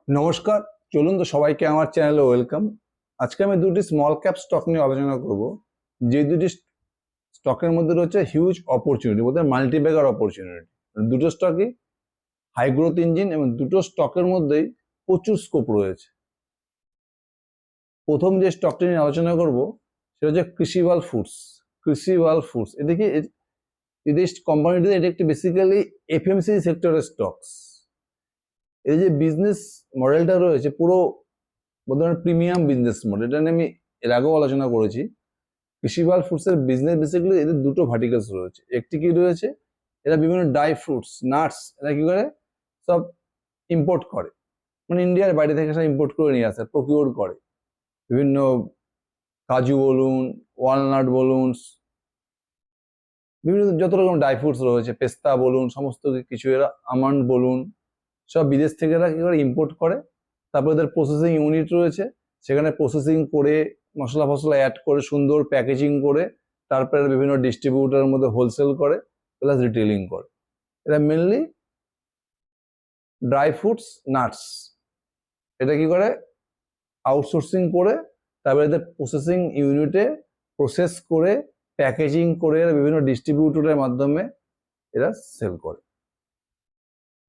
নমস্কার, চলুন তো সবাইকে আমার চ্যানেলে ওয়েলকাম। আজকে আমি দুটি স্মল ক্যাপ স্টক নিয়ে আলোচনা করব। যে দুটি স্টকের মধ্যে রয়েছে হিউজ অপরচুনিটি, বলতে মাল্টিব্যাগার অপরচুনিটি। দুটো স্টকই হাই গ্রোথ ইঞ্জিন এবং দুটো স্টকের মধ্যেই প্রচুর স্কোপ রয়েছে। প্রথম যে স্টকটি নিয়ে আলোচনা করব সেটা হচ্ছে কৃষিবাল ফুডস। কৃষিবাল ফুডস এটা কি, এই কোম্পানিটি, এটা একটি বেসিক্যালি এফএমসিজি সেক্টরের স্টকস। এই যে বিজনেস মডেলটা রয়েছে পুরো বর্তমানে প্রিমিয়াম বিজনেস মডেল, এটা নিয়ে আমি এর আগেও আলোচনা করেছি। কৃষিবাল ফুডসের বিজনেস বেসিক্যালি এদের দুটো ভার্টিকালস রয়েছে। একটি কি রয়েছে, এরা বিভিন্ন ড্রাই ফ্রুটস, নাটস এরা কি করে সব ইম্পোর্ট করে, মানে ইন্ডিয়ার বাইরে থেকে সব ইম্পোর্ট করে নিয়ে আসে, প্রকিওর করে। বিভিন্ন কাজু বলুন, ওয়ালনাট বলুন, বিভিন্ন যত রকম ড্রাই ফ্রুটস রয়েছে, পেস্তা বলুন, সমস্ত কিছু এরা, আমন্ড বলুন, সব বিদেশ থেকে এরা কি করে ইম্পোর্ট করে। তারপর এদের প্রসেসিং ইউনিট রয়েছে, সেখানে প্রসেসিং করে মশলা ফসলা অ্যাড করে সুন্দর প্যাকেজিং করে তারপরে বিভিন্ন ডিস্ট্রিবিউটারের মধ্যে হোলসেল করে প্লাস রিটেলিং করে। এরা মেনলি ড্রাই ফ্রুটস, নাটস এটা কি করে আউটসোর্সিং করে তারপরে এদের প্রসেসিং ইউনিটে প্রসেস করে প্যাকেজিং করে এরা বিভিন্ন ডিস্ট্রিবিউটরের মাধ্যমে এরা সেল করে।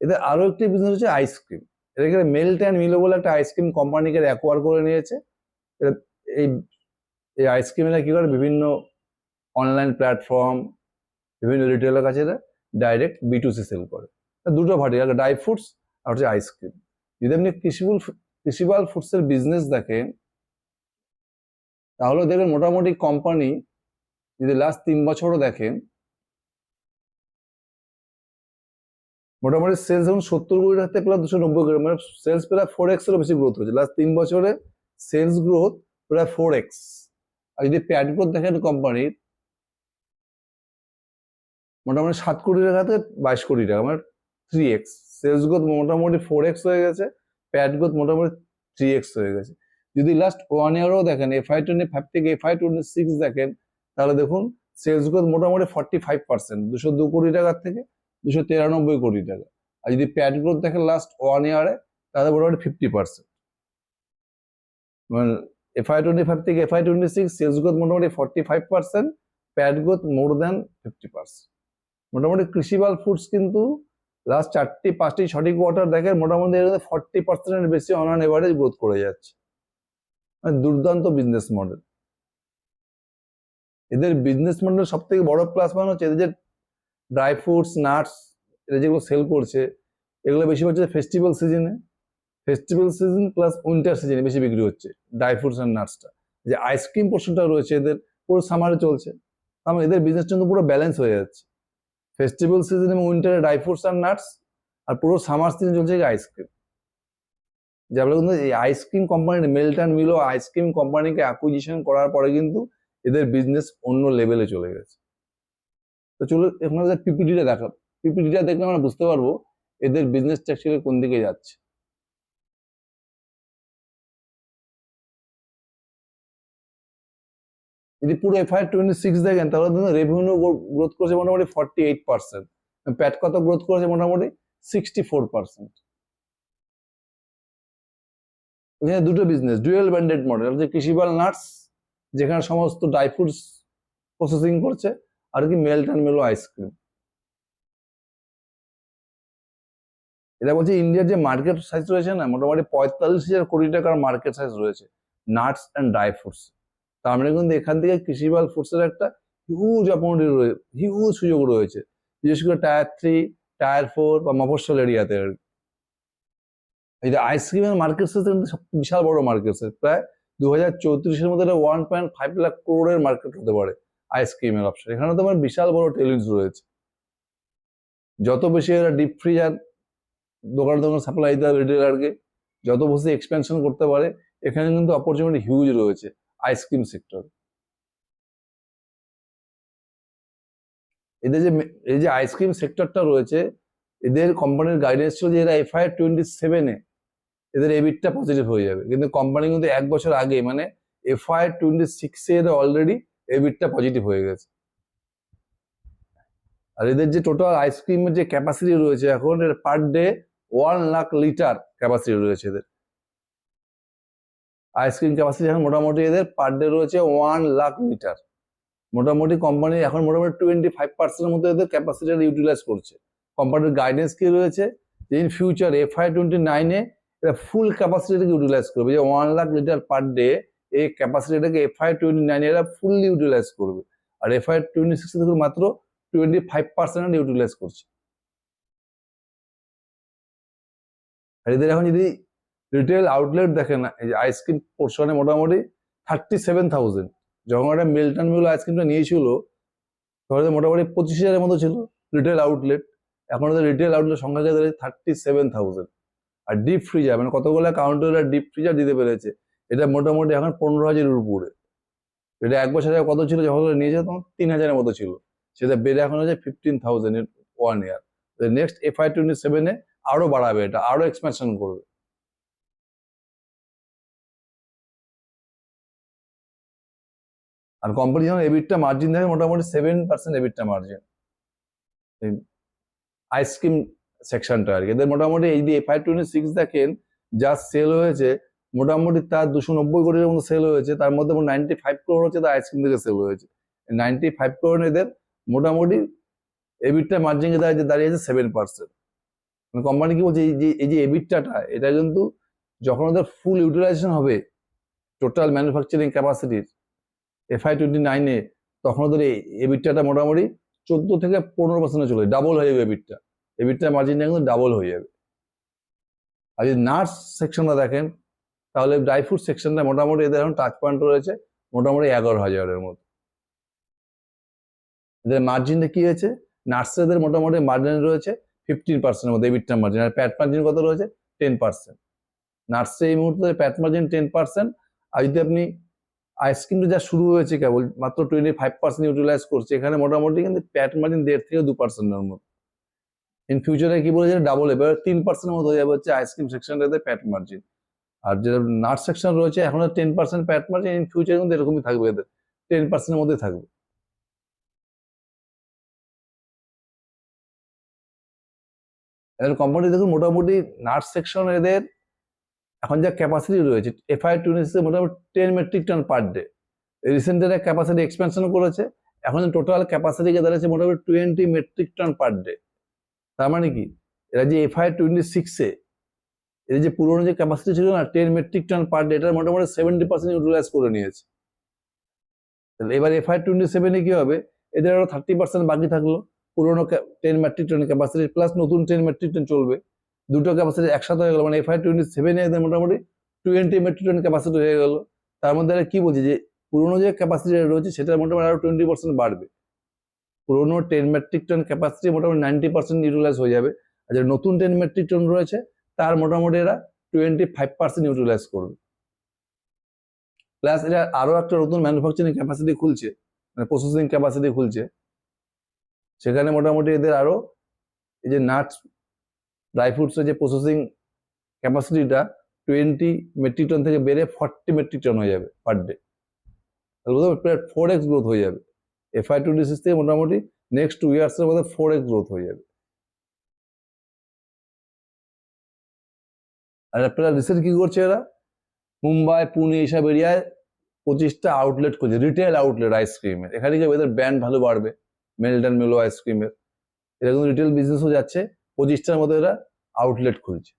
এদের আরো একটি বিজনেস হচ্ছে আইসক্রিম। এরা মেল্ট অ্যান্ড মিলো বলে একটা আইসক্রিম কোম্পানিকে অ্যাকোয়ার করে নিয়েছে। এই এই আইসক্রিমেরা কি করে বিভিন্ন অনলাইন প্ল্যাটফর্ম, বিভিন্ন রিটেলের কাছে ডাইরেক্ট B2C সেল করে। দুটো ভাটি, ড্রাই ফ্রুটস আর হচ্ছে আইসক্রিম। যদি আপনি কৃষিবাল ফুডসের বিজনেস দেখেন তাহলে দেখবেন মোটামুটি কোম্পানি যদি লাস্ট 3 বছরও দেখেন, মোটামুটি সেলস এখন 70 কোটি টাকা প্লাস 290 কোটি, মানে সেলস প্রায় 4x এরও বেশি গ্রোথ হয়েছে লাস্ট 3 বছরে। সেলস গ্রোথ প্রায় 4x। আর যদি প্যাট গ্রোথ দেখেন কোম্পানির, মোটামুটি 7 কোটি টাকা থেকে 22 কোটি টাকা, মানে 3x। সেলস গ্রোথ মোটামুটি 4x হয়ে গেছে, প্যাট গ্রোথ মোটামুটি 3x হয়ে গেছে। যদি লাস্ট 1 ইয়ারও দেখেন, FY25 থেকে FY26 দেখেন, তাহলে দেখুন সেলস গ্রোথ মোটামুটি 45%, 202 কোটি টাকার থেকে 293 কোটি টাকা। আর যদি প্যাট গ্রোথ দেখেন লাস্ট 1 ইয়ারে, তাহলে মোটামুটি 50%। মানে FY25 থেকে FY26 সেলস গ্রোথ মোটামুটি 45%, প্যাট গ্রোথ মোর দ্যান 50%। মোটামুটি কৃষিবাল ফুডস কিন্তু লাস্ট 4টি-5টি সঠিক কোয়ার্টার দেখে মোটামুটি 40% বেশি অন অ্যান এভারেজ গ্রোথ করে যাচ্ছে। মানে দুর্দান্ত বিজনেস মডেল। এদের বিজনেস মডেল সব থেকে বড় প্লাস পয়েন্ট হচ্ছে এদের যে ড্রাই ফ্রুটস, নাটস এরা যেগুলো সেল করছে, এগুলো বেশি হচ্ছে ফেস্টিভ্যাল সিজনে, ফেস্টিভ্যাল সিজন প্লাস উইন্টার সিজনে বেশি বিক্রি হচ্ছে ড্রাই ফ্রুটস অ্যান্ড নাটসটা। যে আইসক্রিম পোর্শনটা রয়েছে এদের পুরো সামারে চলছে, তার এদের বিজনেস কিন্তু পুরো ব্যালেন্স হয়ে যাচ্ছে। ফেস্টিভ্যাল সিজন এবং উইন্টারে ড্রাই ফ্রুটস অ্যান্ড নাটস, আর পুরো সামার সিজন চলছে আইসক্রিম। যার ফলে কিন্তু এই ice cream company melt and mellow ice cream কোম্পানিকে অ্যাকুইজিশন করার পরে কিন্তু এদের বিজনেস অন্য লেভেলে চলে গেছে। তো চলো এখন পিপিটিটা দেখা, পিপিটিটা দেখলে আমরা বুঝতে পারবো এদের বিজনেসটা অ্যাকচুয়ালি কোন দিকে যাচ্ছে। যদি পুরো FY26 দেখেন তাহলে রেভিনিউ গ্রোথ করেছে মোটামুটি 48%, প্যাট কত গ্রোথ করেছে মোটামুটি 64%। এখানে দুটো বিজনেস, ডুয়েল ব্র্যান্ডেড মডেল, হচ্ছে কৃষিবাল নাটস যেখানে সমস্ত ড্রাই ফ্রুটস প্রসেসিং করছে, আর কি মেল্ট অ্যান্ড মেলো আইসক্রিম। এটা বলছে ইন্ডিয়ার যে মার্কেট সাইজ রয়েছে না, মোটামুটি 45,000 কোটি টাকার মার্কেট সাইজ রয়েছে নাটস অ্যান্ড ড্রাই ফ্রুটস। তার মানে কিন্তু এখান থেকে কৃষিবাল ফুডসের একটা হিউজ অপরচুনিটি রয়েছে, হিউজ সুযোগ রয়েছে, বিশেষ করে টায়ার 3, টায়ার 4 বা মফস্বল এরিয়াতে। এই যে আইসক্রিমের মার্কেট সাইজ বিশাল বড় মার্কেট সাইজ, প্রায় 2034-এর মধ্যে 1.5 লাখ করোড়ের মার্কেট হতে পারে আইসক্রিমের অপশন। এখানে তোমার বিশাল বড় টেলিংস রয়েছে। যত বেশি এরা ডিপ ফ্রিজার দোকানে দোকানে সাপ্লাই দিতে হবে রিটেলারকে, যত বেশি এক্সপেনশন করতে পারে, এখানে কিন্তু অপরচুনিটি হিউজ রয়েছে আইসক্রিম সেক্টর। এদের যে এই যে আইসক্রিম সেক্টরটা রয়েছে, এদের কোম্পানির গাইডেন্স ছিল যে এরা FY27-এ এদের এবিটটা পজিটিভ হয়ে যাবে, কিন্তু কোম্পানি কিন্তু 1 বছর আগে মানে FY26-এ অলরেডি এবিটটা পজিটিভ হয়ে গেছে। আর এদের যে টোটাল আইসক্রিমের যে ক্যাপাসিটি রয়েছে এখন, এর per day 1 lakh litre capacity রয়েছে এদের। আইসক্রিম ক্যাপাসিটি এখন মোটামুটি এদের পার ডে রয়েছে 1 লাখ লিটার। মোটামুটি কোম্পানি এখন মোটামুটি 25% মতো এদের ক্যাপাসিটি ইউটিলাইজ করছে। কোম্পানির গাইডেন্স কি রয়েছে যে ইন ফিউচার FY29-এ এটা ফুল ক্যাপাসিটিটাকে ইউটিলাইজ করবে, যে 1 লাখ লিটার পার ডে এই ক্যাপাসিটিটাকে FY29-এ এরা ফুললি ইউটিলাইজ করবে। আর FY26 থেকে মাত্র 25% ইউটিলাইজ করছে। আর এদের এখন যদি রিটেল আউটলেট দেখেন, এই যে আইসক্রিম পোর্শনে মোটামুটি 37,000, যখন একটা মিল্টন মিল আইসক্রিমটা নিয়েছিল তখন মোটামুটি 25,000-এর মতো ছিল রিটেল আউটলেট। এখন ওদের রিটেল আউটলেট সংখ্যা দাঁড়িয়ে 37,000। আর ডিপ ফ্রিজার মানে কতগুলো কাউন্টার ডিপ ফ্রিজার দিতে পেরেছে, এটা মোটামুটি এখন 15,000-এর উপরে। এটা 1 বছর আগে কত ছিল, যখন নিয়েছে তখন 3,000-এর মতো ছিল, সেটা বেড়ে এখন হচ্ছে 15,000 এর 1 ইয়ার। নেক্সট FY27-এ আরো বাড়াবে, এটা আরো এক্সপ্যানশন করবে। আর কোম্পানি যখন এবিটটা মার্জিন থাকে মোটামুটি 7% এবিটটা মার্জিন আইসক্রিম সেকশনটা আর কি। এদের মোটামুটি এই যে FY26 দেখেন যা সেল হয়েছে মোটামুটি তার 290 কোটির মতো সেল হয়েছে, তার মধ্যে 95 করোড় হচ্ছে তার আইসক্রিম থেকে সেল হয়েছে। 95 করোড় এদের মোটামুটি এবিটটা মার্জিন দাঁড়িয়েছে 7%। মানে কোম্পানি কি বলছে এই যে এবিটটাটা এটা কিন্তু যখন ওদের ফুল ইউটিলাইজেশন হবে টোটাল ম্যানুফ্যাকচারিং ক্যাপাসিটির FY29-এ, তখন ওদের এবিটটা মোটামুটি 14 থেকে 15% চলে ডাবল হয়ে যাবে। এবিটটা মার্জিনটা কিন্তু ডাবল হয়ে যাবে। আর যদি নাটস সেকশনটা দেখেন তাহলে ড্রাই ফ্রুট সেকশনটা মোটামুটি এদের এখন টাচ পয়েন্ট রয়েছে মোটামুটি 11,000-এর মতো। এদের মার্জিনটা কি হয়েছে, নাটসেদের মোটামুটি মার্জিন রয়েছে 15%-এর মধ্যে এবিটটা মার্জিন। আর প্যাট মার্জিন কত রয়েছে 10%। নাটসে এই মুহূর্তে প্যাট মার্জিন 10%। আর যদি আপনি আইসক্রিমটা যা শুরু হয়েছে কেবল মাত্র 25% ইউটিলাইজ করছে, এখানে মোটামুটি কিন্তু প্যাট মার্জিন 1.5 থেকে 2%-এর মতো। ইন ফিউচারে কি বলেছে ডাবল এবার 3%-এর মতো হয়ে যাবে হচ্ছে আইসক্রিম সেকশনটাতে প্যাট মার্জিন। আর যেটা নাট সেকশন রয়েছে এখন 10% প্যাট মার্জিন, ইন ফিউচারে কিন্তু এরকমই থাকবে, এদের 10%-এর মধ্যে থাকবে। এদের কোম্পানি দেখুন মোটামুটি নাট সেকশন এদের এখন যা ক্যাপাসিটি রয়েছে FY26 মোটামুটি 10 metric ton per day. Recent এরা ক্যাপাসিটি এক্সপেনশন করেছে, এখন টোটাল ক্যাপাসিটিকে দাঁড়িয়েছে মোটামুটি 20 মেট্রিক টন পার ডে। তার মানে কি এরা যে FY26-এ এর যে পুরোনো যে ক্যাপাসিটি ছিল না 10 মেট্রিক টন পার ডে, এটার মোটামুটি 70% ইউটিলাইজ করে নিয়েছে। তাহলে এবার FY27-এ কি হবে, এদের আরো 30% বাকি থাকলো পুরোনো 10 মেট্রিক টন ক্যাপাসিটি প্লাস নতুন 10 মেট্রিক টন চলবে, দুটো ক্যাপাসিটি একসাথে হয়ে গেল। মানে FY27-এ এদের মোটামুটি 20 মেট্রিক টন ক্যাপাসিটি হয়ে গেল। তার মধ্যে এরা কি বলছে যে পুরোনো যে ক্যাপাসিটি রয়েছে সেটা মোটামুটি আরো 20% বাড়বে। পুরোনো 10 মেট্রিক টন ক্যাপাসিটি মোটামুটি 90% ইউটিলাইজ হয়ে যাবে। আর যে নতুন 10 মেট্রিক টন রয়েছে তার মোটামুটি এরা 25% ইউটিলাইজ করবে। প্লাস এরা আরো একটা নতুন ম্যানুফ্যাকচারিং ক্যাপাসিটি খুলছে, মানে প্রসেসিং ক্যাপাসিটি খুলছে, সেখানে মোটামুটি এদের আরো এই যে নাটস ড্রাই ফ্রুটসের যে প্রসেসিং ক্যাপাসিটিটা 20 মেট্রিক টন থেকে বেড়ে 40 মেট্রিক টন হয়ে যাবে পার ডে। তাহলে প্রায় 4x গ্রোথ হয়ে যাবে। FY26 থেকে মোটামুটি নেক্সট 2 ইয়ার্সের মধ্যে 4x গ্রোথ হয়ে যাবে। আর আপনারা রিসেন্ট কি করছে, এরা মুম্বাই পুনে এইসব এরিয়ায় 25টা আউটলেট করছে, রিটেল আউটলেট আইসক্রিমের। এখানে কি এদের ব্র্যান্ড ভালো বাড়বে, মেল্টন মেলো আইসক্রিমের। এরা কিন্তু রিটেল বিজনেসও যাচ্ছে, 25টার মতো এরা আউটলেট খুলছে।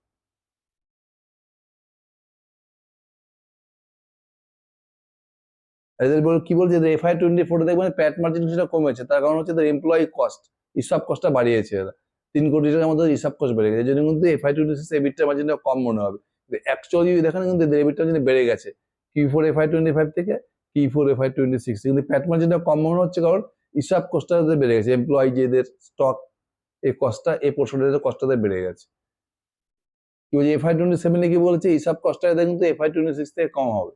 এদের কি বলছে FY24-এ দেখবেন প্যাট মার্জিন কিছুটা কমেছে, তার কারণ হচ্ছে এদের এমপ্লয়ি কস্ট, হিসাব কস্টটা বাড়িয়েছে এরা। 3 কোটি টাকার মধ্যে হিসাব কস্ট বেড়ে গেছে, এই জন্য কিন্তু FY26 এবিটটা মার্জিনটা কম মনে হবে। অ্যাকচুয়ালি দেখেন কিন্তু এদের এবিটটা মার্জিন বেড়ে গেছে Q4 FY25 থেকে Q4 FY26, কিন্তু প্যাট মার্জিনটা কম মনে হচ্ছে কারণ হিসাব কস্টটা বেড়ে গেছে। এমপ্লয়ি যে এদের স্টক এই কস্টটা এই পোর্শনের কস্টটা বেড়ে গেছে। কি বলছে FY27-এ কি বলেছে হিসাব কস্টটা এদের কিন্তু FY26 থেকে কম হবে।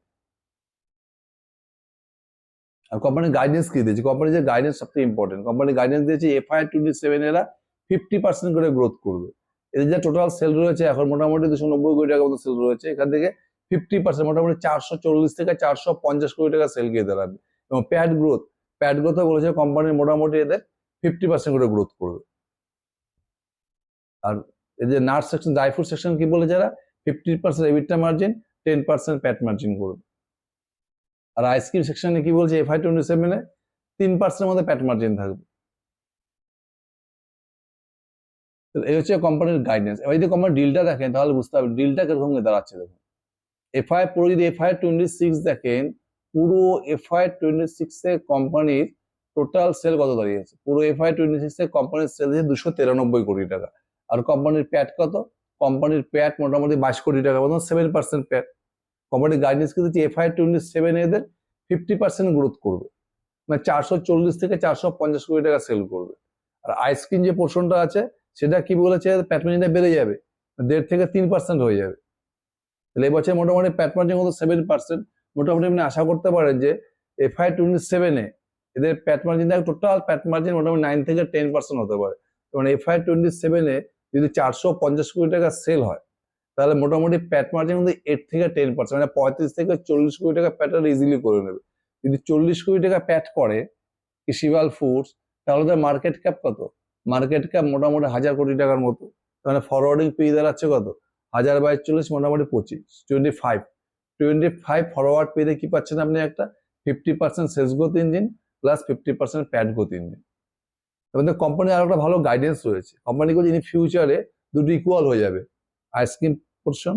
আর কোম্পানির গাইডেন্স কি দিয়েছে, কোম্পানির যে গাইডেন্স সবচেয়ে ইম্পর্টেন্ট। কোম্পানি গাইডেন্স দিয়েছে FY27 এরা 50% করে গ্রোথ করবে। এদের যে টোটাল সেল রয়েছে এখন মোটামুটি 290 কোটি টাকার মতো সেল রয়েছে, এখান থেকে 50% মোটামুটি 440 থেকে 450 কোটি টাকা সেল গিয়ে দাঁড়াবে। এবং প্যাট গ্রোথও বলেছে কোম্পানির মোটামুটি এদের 50% করে গ্রোথ করবে। আর এই যে nut section dry fruit section কি বলেছে, এরা 50% এবিটা মার্জিন, 10% প্যাট মার্জিন করবে। আর আইসক্রিম সেকশনে কি বলছে, FY27 এ 3% মধ্যে প্যাট মার্জিন থাকবে। এই হচ্ছে কোম্পানির গাইডেন্স। এবার যদি কোম্পানির ডিলটা দেখেন তাহলে বুঝতে হবে ডিলটা কিরকম দাঁড়াচ্ছে। দেখুন পুরো যদি FY26 দেখেন, পুরো FY26 এ কোম্পানির টোটাল সেল কত দাঁড়িয়েছে? পুরো FY26 এ কোম্পানির সেল হচ্ছে 293 কোটি টাকা। আর কোম্পানির প্যাট কত? কোম্পানির প্যাট মোটামুটি 22 কোটি টাকা, মতন 7% প্যাট। কোম্পানির গাইডেন্স কিন্তু FY27 এদের 50% গ্রোথ করবে, মানে 440 থেকে 450 কোটি টাকা সেল করবে। আর আইসক্রিম যে পোর্শনটা আছে সেটা কি বলেছে, প্যাট মার্জিনটা বেড়ে যাবে, 1.5 থেকে 3% হয়ে যাবে। তাহলে এবছর মোটামুটি প্যাট মার্জিন কত? 7%। মোটামুটি আপনি আশা করতে পারেন যে FY27 এ এদের প্যাট মার্জিন, টোটাল প্যাট মার্জিন মোটামুটি 9 থেকে 10% হতে পারে। মানে FY27 এ যদি 450 কোটি টাকা সেল হয় তাহলে মোটামুটি প্যাট মার্জিন মধ্যে 8 থেকে 10%, মানে 35 থেকে 40 কোটি টাকা প্যাটার ইজিলি করে নেবে। যদি 40 কোটি টাকা প্যাট করে কৃষিবাল ফুডস, তাহলে তার মার্কেট ক্যাপ কত? মার্কেট ক্যাপ মোটামুটি 1000 কোটি টাকার মতো। মানে ফরওয়ার্ডিং পেয়ে দাঁড়াচ্ছে কত? 1000/40 মোটামুটি 25 ফরওয়ার্ড পেতে কি পাচ্ছেন আপনি? একটা 50% সেলস গ্রোথ ইঞ্জিন প্লাস 50% প্যাট গ্রোথ ইঞ্জিন। এবং কোম্পানির আরো একটা ভালো গাইডেন্স রয়েছে। কোম্পানি বলছে ইন ফিউচারে দুটো ইকুয়াল হয়ে যাবে, আইসক্রিম পোর্শন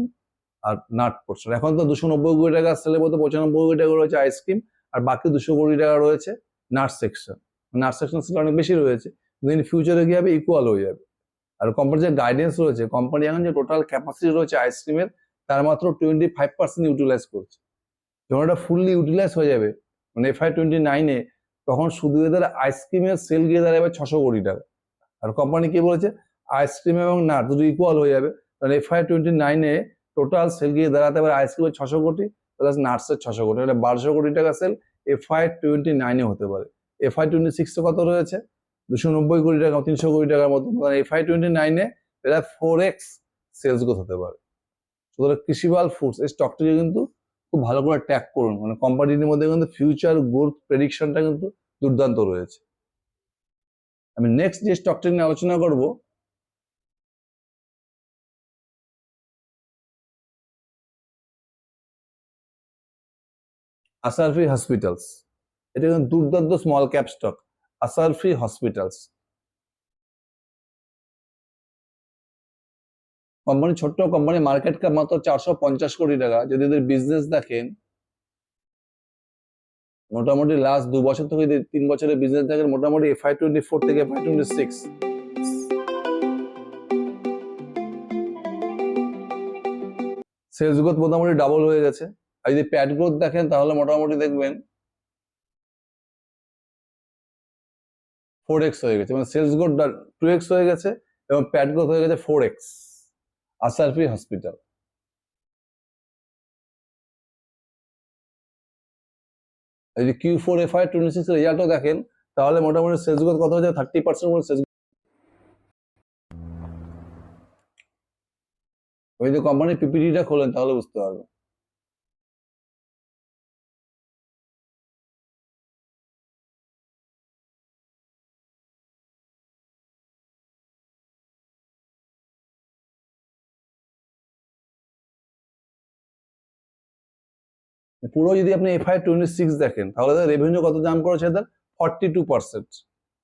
আর নাট পোর্শন। এখন তো 290 কোটি টাকা সেলের মধ্যে 95 কোটি টাকা রয়েছে আইসক্রিম, আর বাকি 200 কোটি টাকা রয়েছে nut section. Nut section sale অনেক বেশি রয়েছে, কিন্তু ইন ফিউচারে কি হবে? ইকুয়াল হয়ে যাবে। আর কোম্পানির যে গাইডেন্স রয়েছে, কোম্পানি এখন যে টোটাল ক্যাপাসিটি রয়েছে আইসক্রিমের তার মাত্র 25% ইউটিলাইজ করছে। যখন এটা ফুললি ইউটিলাইজ হয়ে যাবে মানে FY29 এ, তখন শুধু এদের আইসক্রিমের সেল গিয়ে দাঁড়াবে 600 কোটি টাকা। আর কোম্পানি কি বলেছে? আইসক্রিম এবং নাট দুটো ইকুয়াল হয়ে যাবে। তাহলে FY29 এ টোটাল সেল গিয়ে দাঁড়াতে পারে আইসক্রিমের 600 কোটি প্লাস নাটসের 600 কোটি, মানে 1200 কোটি টাকা সেল FY29 এ হতে পারে। FY26 এ কত রয়েছে? 290 কোটি টাকা, 300 কোটি টাকার মতো। FY29 এ এরা 4x সেলস গ্রোথ হতে পারে। সুতরাং কৃষিবাল ফুডস এই স্টকটিকে কিন্তু খুব ভালো করে ট্র্যাক করুন, মানে কোম্পানিটির মধ্যে কিন্তু ফিউচার গ্রোথ প্রেডিকশনটা কিন্তু দুর্দান্ত রয়েছে। আমি নেক্সট যে স্টকটি নিয়ে আলোচনা করব আসারফি হসপিটালস। এটা কিন্তু দুর্দান্ত small cap stock, Asarfi hospitals. Company ছোট্ট কোম্পানি, মার্কেট ক্যাপ মাত্র 450 কোটি টাকা। যদি এদের বিজনেস দেখেন, মোটামুটি লাস্ট 2 বছর থেকে 3 বছরের বিজনেস দেখেন, মোটামুটি FY24 থেকে FY26 সেলস গ্রোথ মোটামুটি ডাবল হয়ে গেছে। আর যদি প্যাট গ্রোথ দেখেন তাহলে মোটামুটি দেখবেন 4x হয়ে গেছে, মানে সেলস গ্রোথ 2x হয়ে গেছে এবং প্যাট গ্রোথ হয়ে গেছে 4x। আসারফি হসপিটাল। যদি Q4 FY26 রেজাল্টও দেখেন তাহলে মোটামুটি সেলস গ্রোথ কত হয়েছে? 30% মতো সেলস। যদি কোম্পানির পিপিটিটা খোলেন তাহলে বুঝতে পারবেন। পুরো যদি আপনি FY26 দেখেন তাহলে রেভিনিউ কত জাম্প করেছে এদের? 42%।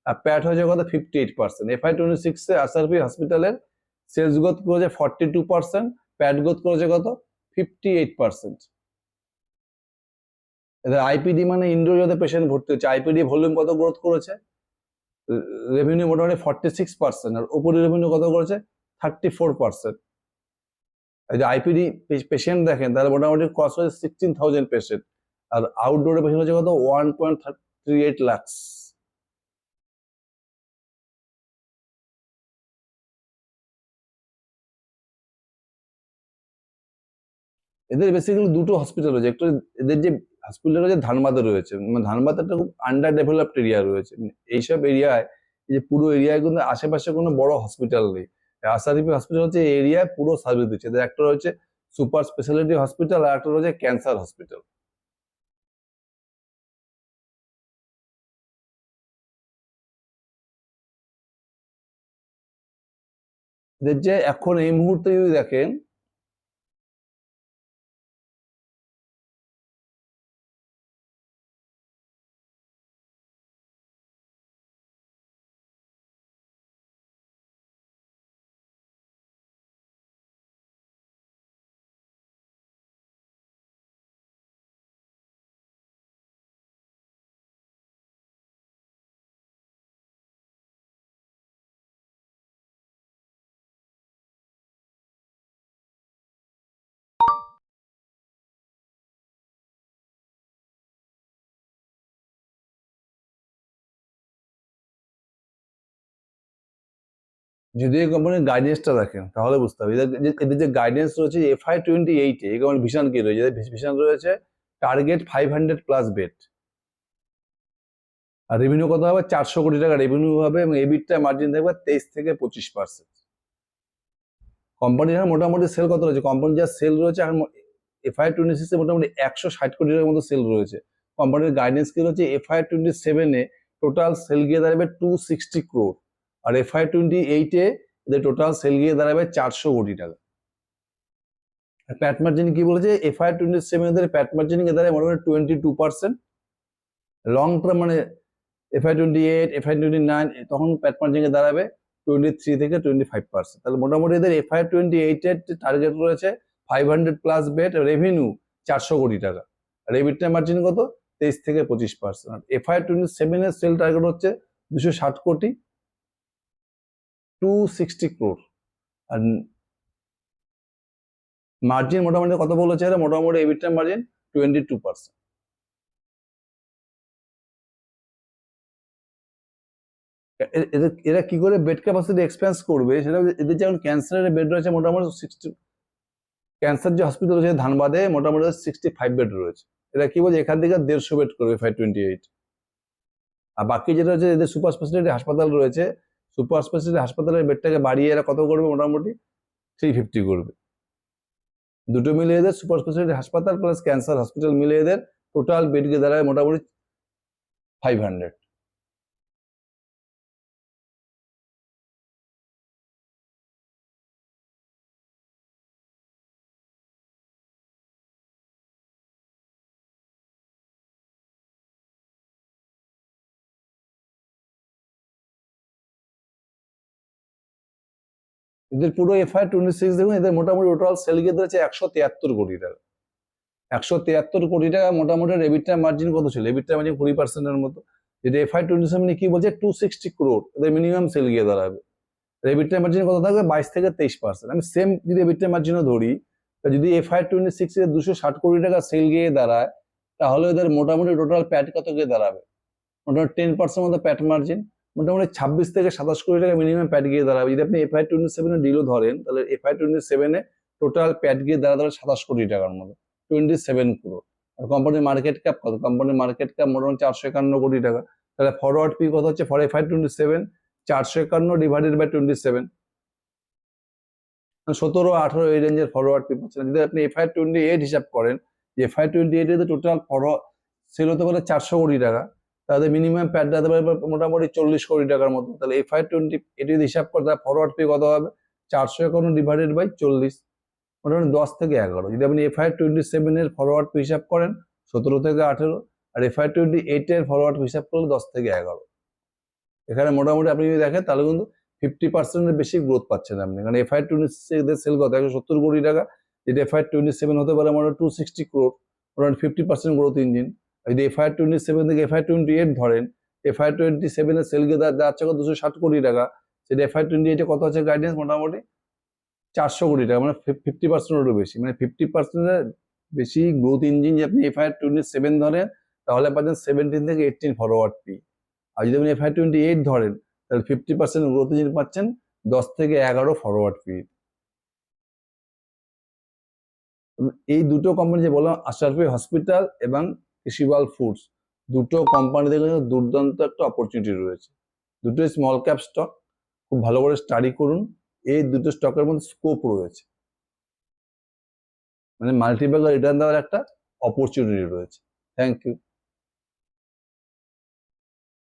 আর প্যাট হয়েছে কত? 58%। FY26 এ আসারফি হসপিটালের সেলস গ্রোথ করেছে 42%, প্যাট গ্রোথ করেছে কত? 58%। এদের আইপিডি মানে ইন্ডোর যাতে পেশেন্ট ভর্তি হচ্ছে, আইপিডি ভলিউম কত গ্রোথ করেছে? রেভিনিউ মোটামুটি 46%, আর ওপরে রেভিনিউ কত করেছে? 34%। যদি আইপিডি পেশেন্ট দেখেন তাহলে মোটামুটি ক্রস হয়েছে 16,000 পেশেন্ট, আর আউটডোরে পেশেন্ট হচ্ছে কত? 1.38 লাখ। এদের বেসিক্যালি দুটো হসপিটাল রয়েছে। একটা এদের যে হসপিটাল রয়েছে ধানবাদে রয়েছে, মানে ধানবাদ একটা খুব আন্ডার ডেভেলপড এরিয়া রয়েছে। এইসব এরিয়ায়, এই যে পুরো এরিয়ায় কিন্তু আশেপাশে কোনো বড় হসপিটাল নেই। আসারিফি হসপিটাল হচ্ছে এরিয়ায় পুরো সার্ভিস দিচ্ছে। এদের একটা রয়েছে সুপার স্পেশালিটি হসপিটাল আর একটা রয়েছে ক্যান্সার হসপিটাল। এদের যে এখন এই মুহূর্তে যদি দেখেন যদি এই কোম্পানির গাইডেন্সটা দেখেন তাহলে বুঝতে হবে এদের যে গাইডেন্স রয়েছে FY28 এই কোম্পানির ভিশন কি রয়েছে, ভিশন রয়েছে টার্গেট 500+ বেড, আর রেভিনিউ কত হবে 400 কোটি টাকা রেভিনিউ হবে এবং এবিটা মার্জিন থাকবে 23-25%। কোম্পানির মোটামুটি সেল কত রয়েছে, কোম্পানির যা সেল রয়েছে আর FY26 মোটামুটি 160 কোটি টাকার মতো সেল রয়েছে। কোম্পানির গাইডেন্স কি রয়েছে FY27 টোটাল সেল গিয়ে দাঁড়াবে 260 crore, আর FY28 এদের টোটাল সেল গিয়ে দাঁড়াবে 400 কোটি টাকা। প্যাট মার্জিন কি বলেছে FY27 এদের প্যাট মার্জিন গিয়ে দাঁড়াবে মোটামুটি 22%। লং টার্ম মানে FY28 FY29 তখন প্যাট মার্জিন এ দাঁড়াবে 23-25%। তাহলে মোটামুটি এদের FY28 এর টার্গেট রয়েছে 500+ বেড, রেভিনিউ 400 কোটি টাকা, আর এবিটা মার্জিন কত 23-25%। আর FY27 এর সেল টার্গেট হচ্ছে 260 কোটি 260 crore, আর মার্জিন মোটামুটি কত বলেছে এরা, মোটামুটি এবিটা মার্জিন 22%। এরা কি করে বেড ক্যাপাসিটি এক্সপেন্স করবে সেটা, এদের যেমন ক্যান্সারের বেড রয়েছে মোটামুটি 60, ক্যান্সার যে হসপিটাল রয়েছে ধানবাদে মোটামুটি 65 বেড রয়েছে, এরা কি বলছে এখান থেকে 150 বেড করবে FY28। আর বাকি যেটা হচ্ছে এদের সুপার স্পেশালিটি হাসপাতাল রয়েছে, সুপার স্পেশালিটি হাসপাতালের বেডটাকে বাড়িয়ে এরা কত করবে, মোটামুটি 350 করবে। দুটো মিলে এদের সুপার স্পেশালিটি হাসপাতাল প্লাস ক্যান্সার হসপিটাল মিলে এদের টোটাল বেডকে দাঁড়ায় মোটামুটি 500। এদের পুরো FY26 দেখুন, এদের মোটামুটি টোটাল সেল গিয়ে দাঁড়াচ্ছে 173 কোটি টাকা। 173 কোটি টাকা মোটামুটি এবিটা মার্জিন কত ছিল, এবিটা মার্জিন 20%-এর মতো। যেটা FY27 কি বলছে 260 crore এদের মিনিমাম সেল গিয়ে দাঁড়াবে, এবিটা মার্জিন কত থাকবে 22-23%। আমি সেম যদি এবিটা মার্জিনও ধরি, যদি FY26 এর 260 কোটি টাকা সেল গিয়ে দাঁড়ায়, তাহলে এদের মোটামুটি টোটাল প্যাট কত গিয়ে দাঁড়াবে, মোটামুটি 10% মতো প্যাট মার্জিন, মোটামুটি 26-27 কোটি টাকা মিনিমাম প্যাট গিয়ে দাঁড়াবে। যদি আপনি FY27 এর ডিলও ধরেন, তাহলে FY27 এ টোটাল প্যাট গিয়ে দাঁড়াবে 27 কোটি টাকার মতো, 27 crore। আর কোম্পানির মার্কেট ক্যাপ কত, কোম্পানির মার্কেট ক্যাপ মোটামুটি 451 কোটি টাকা। তাহলে ফরওয়ার্ড পি কত হচ্ছে ফর FY27, 451 ডিভাইডেড বাই 27, 17-18 এই রেঞ্জের ফরওয়ার্ড পি পাচ্ছেন। যদি আপনি FY28 হিসাব করেন, যে FY28 এ টোটাল ফরওয়ার্ড সেল হতে পারে 400 কোটি টাকা, তাদের মিনিমাম প্যাট দিতে পারে মোটামুটি 40 কোটি টাকার মতো। তাহলে FY28 যদি হিসাব করে তার ফরওয়ার্ড পে কত হবে, 451 ডিভাইডেড বাই 40, মোটামুটি 10-11। যদি আপনি FY27 এর ফরওয়ার্ড পে হিসাব করেন 17-18, আর FY28 এর ফরওয়ার্ড পে হিসাব করলে 10-11। এখানে মোটামুটি আপনি যদি দেখেন তাহলে কিন্তু 50%-এর বেশি গ্রোথ পাচ্ছেন আপনি, কারণ FY26 এদের সেল কত 170 কোটি টাকা, যেটা FY27 হতে পারে মোটামুটি 260 crore, মোটামুটি 50% গ্রোথ ইঞ্জিন। যদি FY27 থেকে FY28 ধরেন, FY27 এর সেল গিয়ে যাচ্ছে 260 কোটি টাকা, সেটা FY28 কত আছে গাইডেন্স, মোটামুটি 400 কোটি টাকা, মানে 50%-এরও বেশি, মানে 50%-এর বেশি গ্রোথ ইঞ্জিন যে আপনি FY27 ধরেন, তাহলে পাচ্ছেন 17-18 ফরওয়ার্ড পি। আর যদি আপনি FY28 ধরেন, তাহলে 50% গ্রোথ ইঞ্জিন পাচ্ছেন 10-11 ফরওয়ার্ড পি। এই দুটো কোম্পানি যে বললাম, আশরাফি হসপিটাল এবং কৃষিবাল ফুডস, দুটো কোম্পানিতে কিন্তু দুর্দান্ত একটা অপরচুনিটি রয়েছে। দুটো স্মল ক্যাপ স্টক, খুব ভালো করে স্টাডি করুন, এই দুটো স্টকের মধ্যে স্কোপ রয়েছে, মানে মাল্টিপ্যাকার রিটার্ন দেওয়ার একটা অপরচুনিটি রয়েছে। Thank you.